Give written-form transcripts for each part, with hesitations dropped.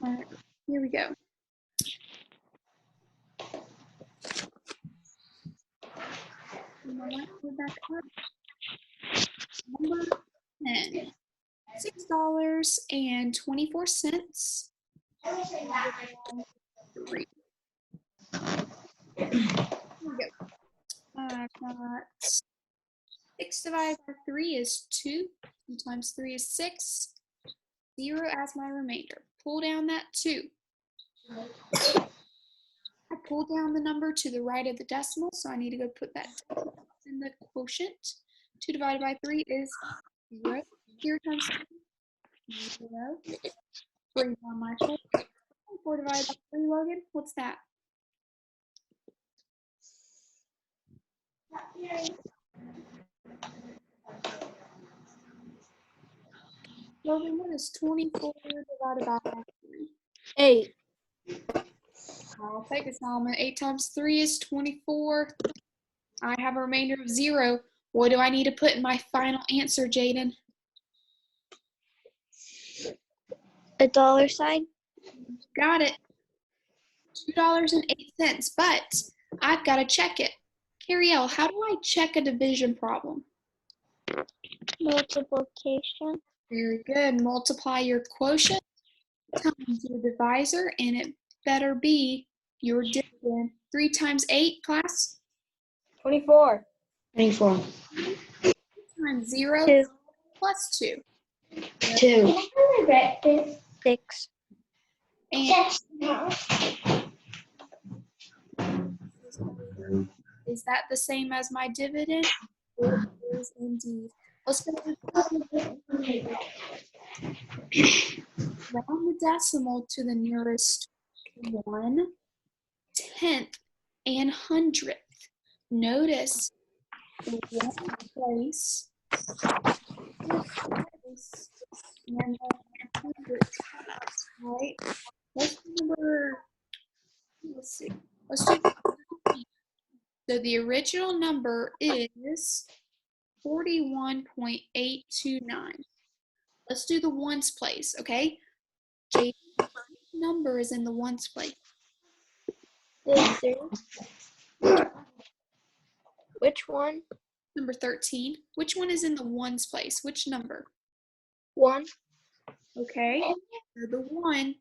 All right, here we go. Number 10, $6.24. Three. Here we go. I've got 6 divided by 3 is 2. 2 times 3 is 6. 0 as my remainder. Pull down that 2. I pulled down the number to the right of the decimal, so I need to go put that in the quotient. 2 divided by 3 is 0. 0 times 2, 0. Bring down my 4. 4 divided by 3, Logan, what's that? Logan, what is 24 divided by 3? 8. I'll take it, Solomon. 8 times 3 is 24. I have a remainder of 0. What do I need to put in my final answer, Jaden? A dollar sign? Got it. $2.08, but I've got to check it. Carrielle, how do I check a division problem? Multiplication. Very good. Multiply your quotient times your divisor, and it better be your dividend. 3 times 8, class? 24. 24. Times 0 2. plus 2. 2. 6. And is that the same as my dividend? It is indeed. Let's go round the decimal to the nearest 1/10 and 100th. Notice the 1 place and the 100th. Right? Let's see. Let's do. So the original number is 41.829. Let's do the ones place, okay? Jaden, what number is in the ones place? 3. Which one? Number 13. Which one is in the ones place? Which number? 1. Okay. So the 1,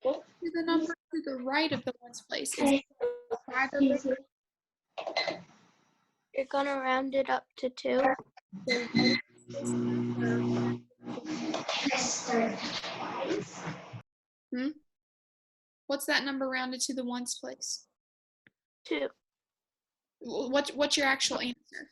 look to the number to the right of the ones place. Is it 5 or bigger? You're gonna round it up to 2. What's that number rounded to the ones place? 2. What's your actual answer?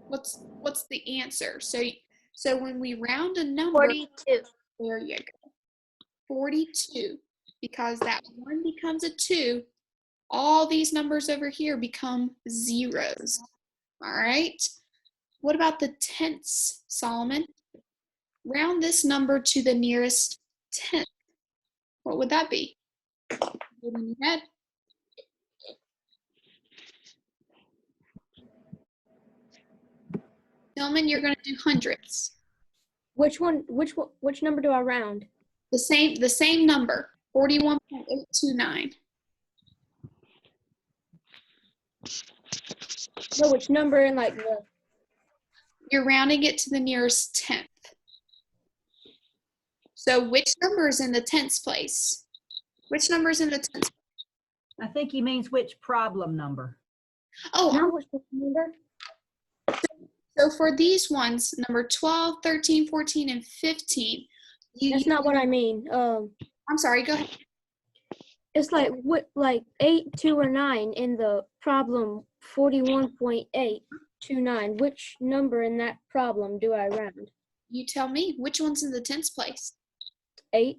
What's the answer? So when we round a number, 42. there you go. 42. Because that 1 becomes a 2, all these numbers over here become zeros. All right. What about the tenths, Solomon? Round this number to the nearest 10th. What would that be? Put it in your head. Tillman, you're going to do hundredths. Which number do I round? The same number, 41.829. No, which number in like the... You're rounding it to the nearest 10th. So which number is in the tenths place? Which number is in the tenths? I think he means which problem number. Oh, Which number? so for these ones, number 12, 13, 14, and 15. That's not what I mean. I'm sorry, go ahead. It's like what, like 8, 2, or 9 in the problem 41.829. Which number in that problem do I round? You tell me, which one's in the tenths place? 8.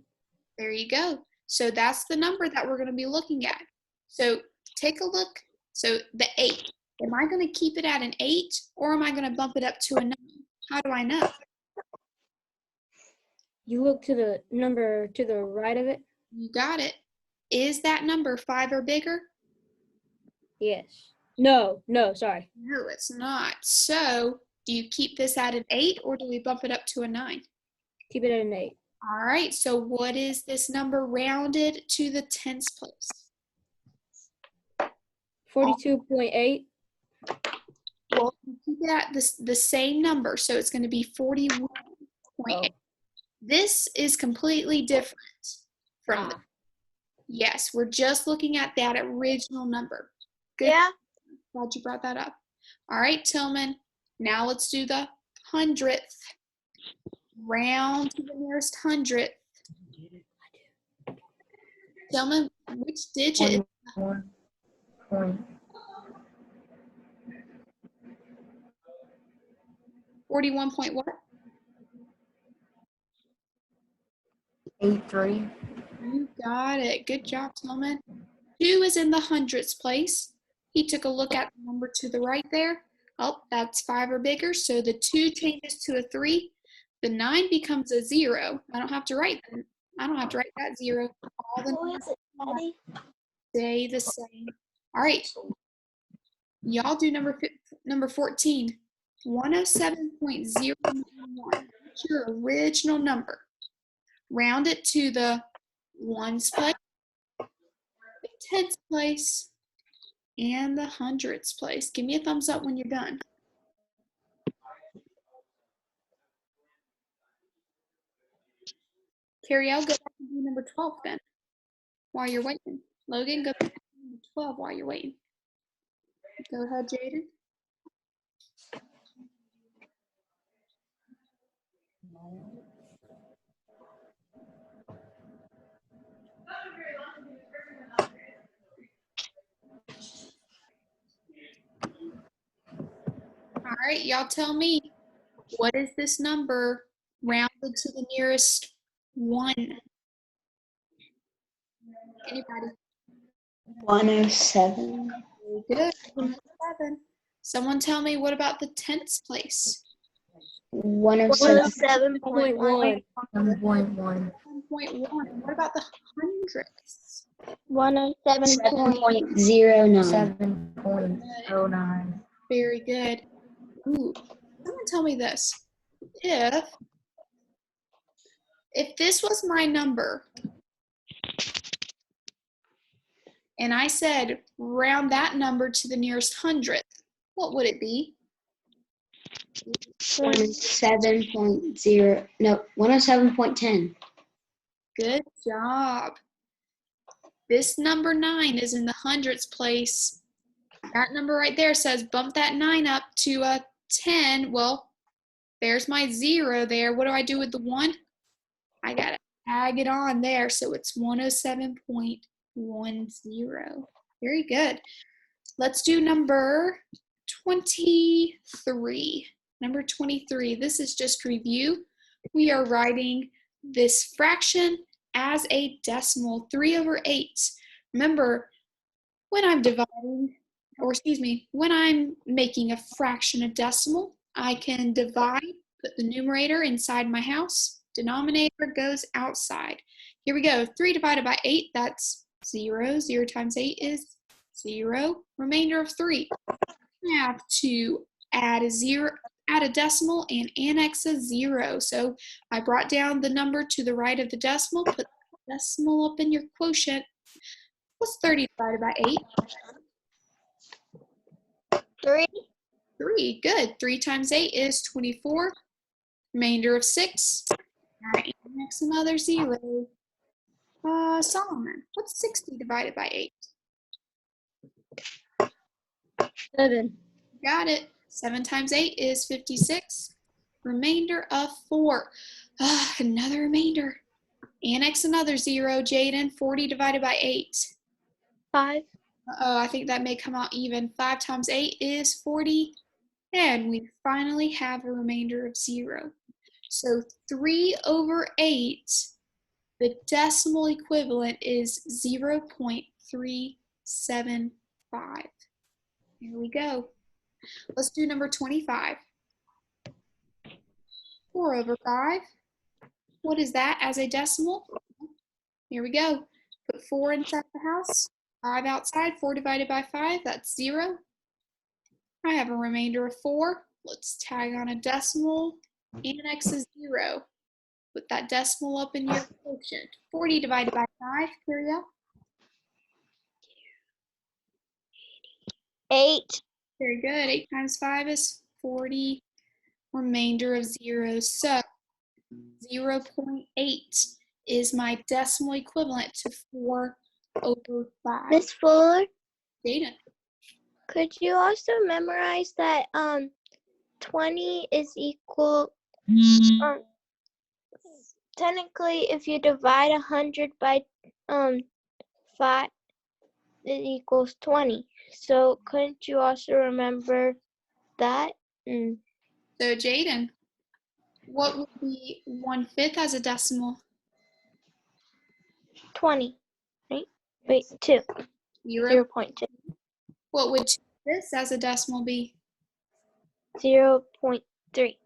There you go. So that's the number that we're going to be looking at. So take a look. So the 8. Am I going to keep it at an 8 or am I going to bump it up to a 9? How do I know? You look to the number to the right of it? You got it. Is that number 5 or bigger? Yes. No, sorry. No, it's not. So do you keep this at an 8 or do we bump it up to a 9? Keep it at an 8. All right, so what is this number rounded to the tens place? 42.8. Well, you keep it at the same number, so it's going to be 41.8. Oh. This is completely different from the, yes, we're just looking at that original number. Good. Yeah. Glad you brought that up. All right, Tillman, now let's do the hundredth. Round to the nearest hundredth. Tillman, which digit is 1 point 41 point what? 83. You got it. Good job, Tillman. 2 is in the hundredths place. He took a look at the number to the right there. Oh, that's 5 or bigger, so the 2 changes to a 3. The 9 becomes a 0. I don't have to write that 0. All the Who is it, Daddy? stay the same. All right. Y'all do number 14. 107.091. That's your original number. Round it to the ones place, the tens place, and the hundredths place. Give me a thumbs up when you're done. Carrie, I'll go back and do number 12 then while you're waiting. Logan, go back to number 12 while you're waiting. Go ahead, Jaden. All right, y'all tell me, what is this number rounded to the nearest 1? Anybody? 107. Very good. 107. Someone tell me, what about the tens place? 107. 107.1. 1.1. 1.1. What about the hundredths? 107.09. 7.09. 7.09. Very good. Ooh, someone tell me this. If this was my number, and I said round that number to the nearest hundredth, what would it be? 107.0. No, 107.10. Good job. This number 9 is in the hundredths place. That number right there says bump that 9 up to a 10. Well, there's my 0 there. What do I do with the 1? I got to tag it on there. So it's 107.10. Very good. Let's do number 23. Number 23. This is just review. We are writing this fraction as a decimal, 3/8. Remember, when I'm dividing, when I'm making a fraction a decimal, I can divide, put the numerator inside my house, denominator goes outside. Here we go, 3 divided by 8, that's 0. 0 times 8 is 0. Remainder of 3. I have to add a decimal and annex a 0. So I brought down the number to the right of the decimal, put the decimal up in your quotient. What's 30 divided by 8? 3. 3. Good. 3 times 8 is 24. Remainder of 6. Annex another 0. Solomon, what's 60 divided by 8? 7. Got it. 7 times 8 is 56. Remainder of 4. Another remainder. Annex another 0. Jaden, 40 divided by 8. 5. Uh-oh, I think that may come out even. 5 times 8 is 40. And we finally have a remainder of 0. So 3/8, the decimal equivalent is 0.375. Here we go. Let's do number 25. 4/5. What is that as a decimal? Here we go. Put 4 inside the house, 5 outside. 4 divided by 5, that's 0. I have a remainder of 4. Let's tag on a decimal. Annex is 0. Put that decimal up in your quotient. 40 divided by 5, Curiel. 8. Very good. 8 times 5 is 40. Remainder of 0. So 0.8 is my decimal equivalent to 4 over 5. Miss Fuller, Data. could you also memorize that 20 is equal, technically if you divide 100 by 5, it equals 20. So couldn't you also remember that? So Jaden, what would be 1/5 as a decimal? 20, right? Wait, 2, 0. 0.2, What would 2/5 as a decimal be? 0.3,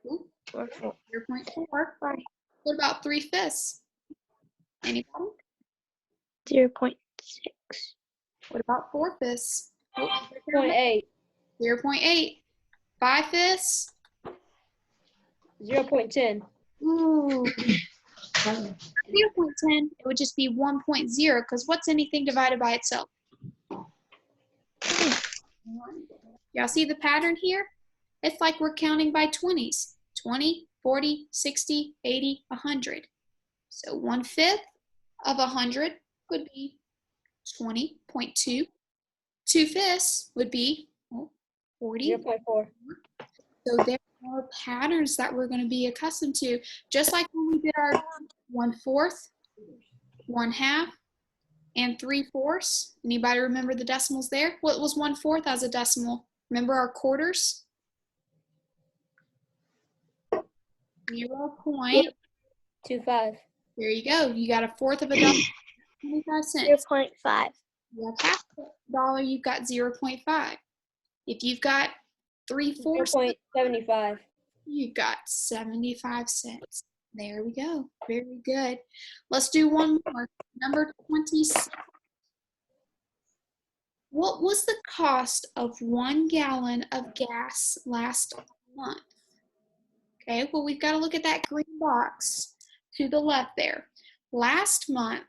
Ooh, or 4. 0.4. Sorry. What about 3/5? Anybody? 0.6. What about 4/5? Oh, 0.8. 0.8. 5/5? 0.10. Ooh. 0.10, it would just be 1.0, because what's anything divided by itself? Y'all see the pattern here? It's like we're counting by 20s. 20, 40, 60, 80, 100. So 1/5 of 100 would be 20.2. 2/5 would be 40. 0.4. So there are patterns that we're going to be accustomed to, just like when we did our 1/4, 1/2, and 3/4. Anybody remember the decimals there? What was 1/4 as a decimal? Remember our quarters? 0.25. There you go. You got 1/4 of a dollar, 25 cents. 0.5. You have half a dollar, you've got 0.5. If you've got 3/4, 0.75. you got 75 cents. There we go. Very good. Let's do one more. Number 26. What was the cost of 1 gallon of gas last month? Okay, well, we've got to look at that green box to the left there. Last month,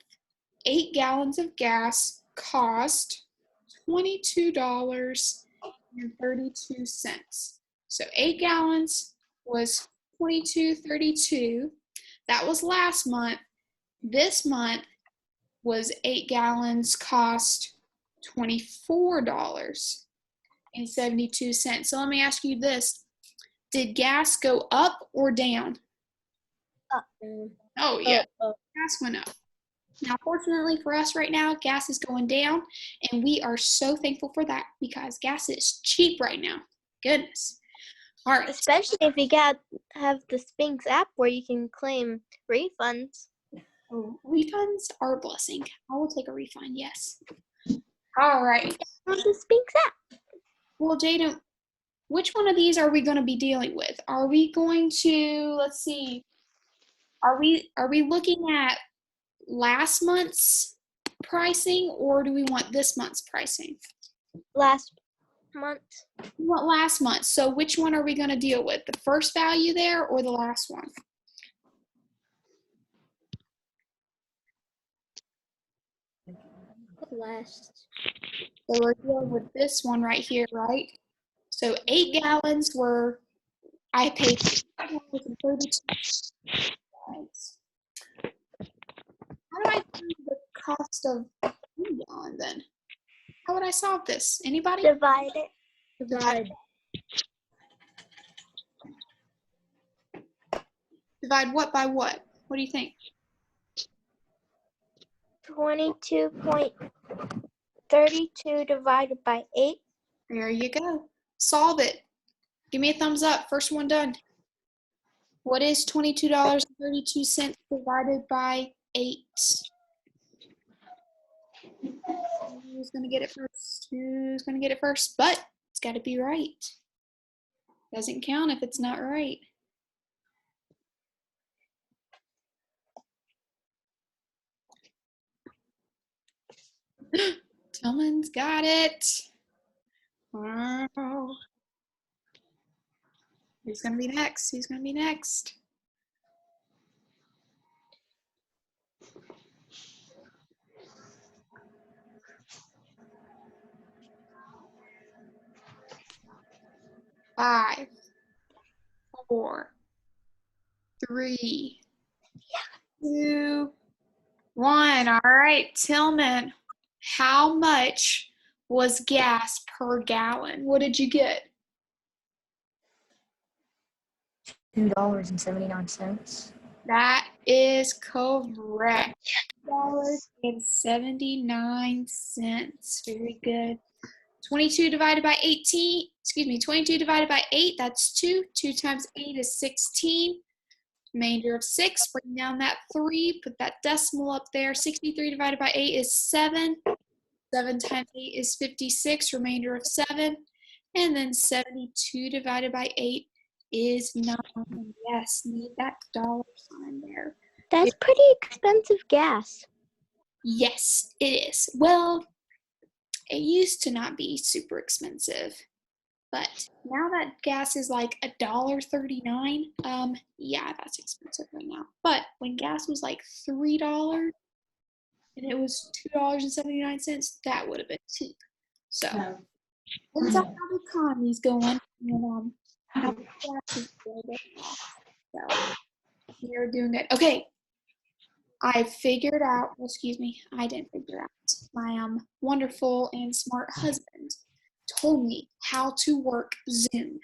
8 gallons of gas cost $22.32. So 8 gallons was $22.32. That was last month. This month was 8 gallons cost $24.72. So let me ask you this. Did gas go up or down? Up. Oh, yeah. Gas went up. Now, fortunately for us right now, gas is going down, and we are so thankful for that because gas is cheap right now. Goodness. All right. Especially if you have the Spinks app where you can claim refunds. Oh, refunds are a blessing. I will take a refund, yes. All right. On the Spinks app. Well, Jaden, which one of these are we going to be dealing with? Are we going to, let's see, are we looking at last month's pricing, or do we want this month's pricing? Last month. We want last month. So which one are we going to deal with? The first value there or the last one? Last. So we're dealing with this one right here, right? So 8 gallons were, I paid $32. How do I find the cost of 1 gallon then? How would I solve this? Anybody? Divide it. Divide what by what? What do you think? 22.32 divided by 8. There you go. Solve it. Give me a thumbs up. First one done. What is $22.32 divided by 8? Who's going to get it first? Who's going to get it first? But it's got to be right. Doesn't count if it's not right. Tillman's got it. Wow. Who's going to be next? Who's going to be next? 5, 4, 3, 2, 1. All right, Tillman, how much was gas per gallon? What did you get? $2.79. That is correct. $2.79. Very good. 22 divided by 18, 22 divided by 8, that's 2. 2 times 8 is 16. Remainder of 6, bring down that 3, put that decimal up there. 63 divided by 8 is 7. 7 times 8 is 56, remainder of 7. And then 72 divided by 8 is 9. Yes, need that dollar sign there. That's pretty expensive gas. Yes, it is. Well, it used to not be super expensive, but now that gas is like $1.39, yeah, that's expensive right now. But when gas was like $3 and it was $2.79, that would have been cheap. So depends on how the economy's going and how much gas is going on. So we're doing good. Okay. I figured out, I didn't figure out. My wonderful and smart husband told me how to work Zoom.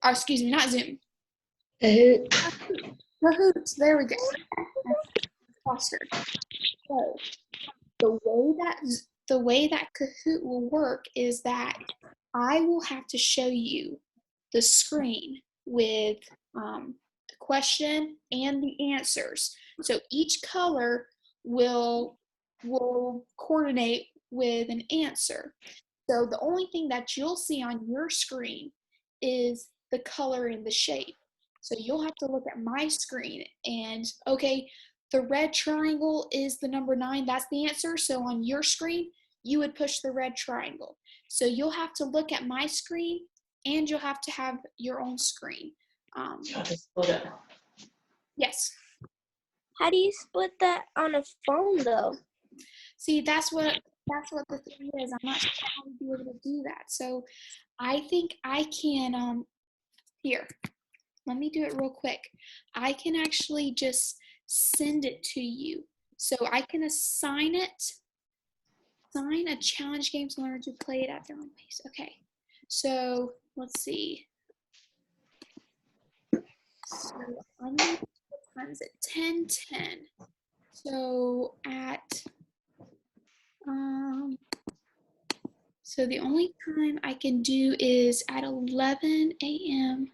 Or not Zoom. Kahoot. Kahoots. There we go. Foster. So the way that Kahoot will work is that I will have to show you the screen with the question and the answers. So each color will coordinate with an answer. So the only thing that you'll see on your screen is the color and the shape. So you'll have to look at my screen and, okay, the red triangle is the number 9. That's the answer. So on your screen, you would push the red triangle. So you'll have to look at my screen and you'll have to have your own screen. Yes. How do you split that on a phone though? See, that's what the thing is. I'm not sure how to be able to do that. So I think I can, here, let me do it real quick. I can actually just send it to you. So I can assign a challenge game to learn to play it at their own pace. Okay, so let's see. So I'm gonna, what time is it? 10:10. So at so the only time I can do is at 11 a.m.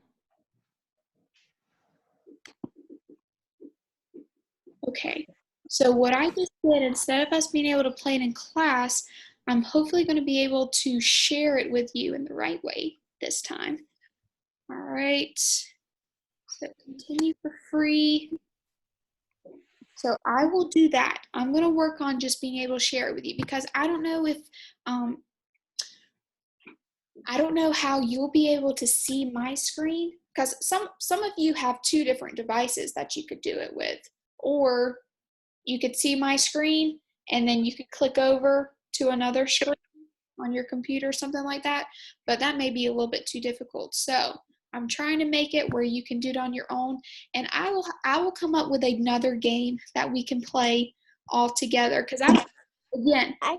Okay, so what I just did, instead of us being able to play it in class, I'm hopefully going to be able to share it with you in the right way this time. All right, so continue for free. So I will do that. I'm going to work on just being able to share it with you because I don't know if, I don't know how you'll be able to see my screen because some of you have 2 different devices that you could do it with, or you could see my screen and then you could click over to another screen on your computer, something like that, but that may be a little bit too difficult. So I'm trying to make it where you can do it on your own, and I will come up with another game that we can play all together because I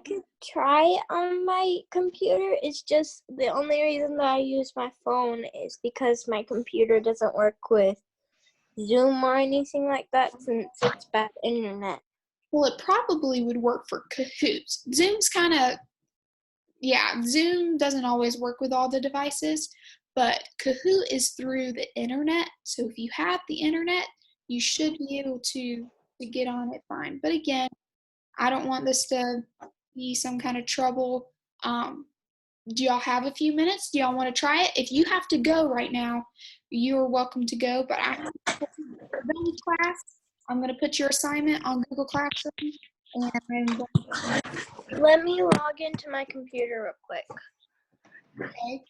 could try on my computer. It's just the only reason that I use my phone is because my computer doesn't work with Zoom or anything like that since it's bad internet. well, it probably would work for Kahoot. Zoom's kind of, yeah, Zoom doesn't always work with all the devices, but Kahoot is through the internet. So if you have the internet, you should be able to get on it fine. But again, I don't want this to be some kind of trouble. Do y'all have a few minutes? Do y'all want to try it? If you have to go right now, you're welcome to go. But I'm done with class. I'm going to put your assignment on Google Classroom. And Let me log into my computer real quick. okay,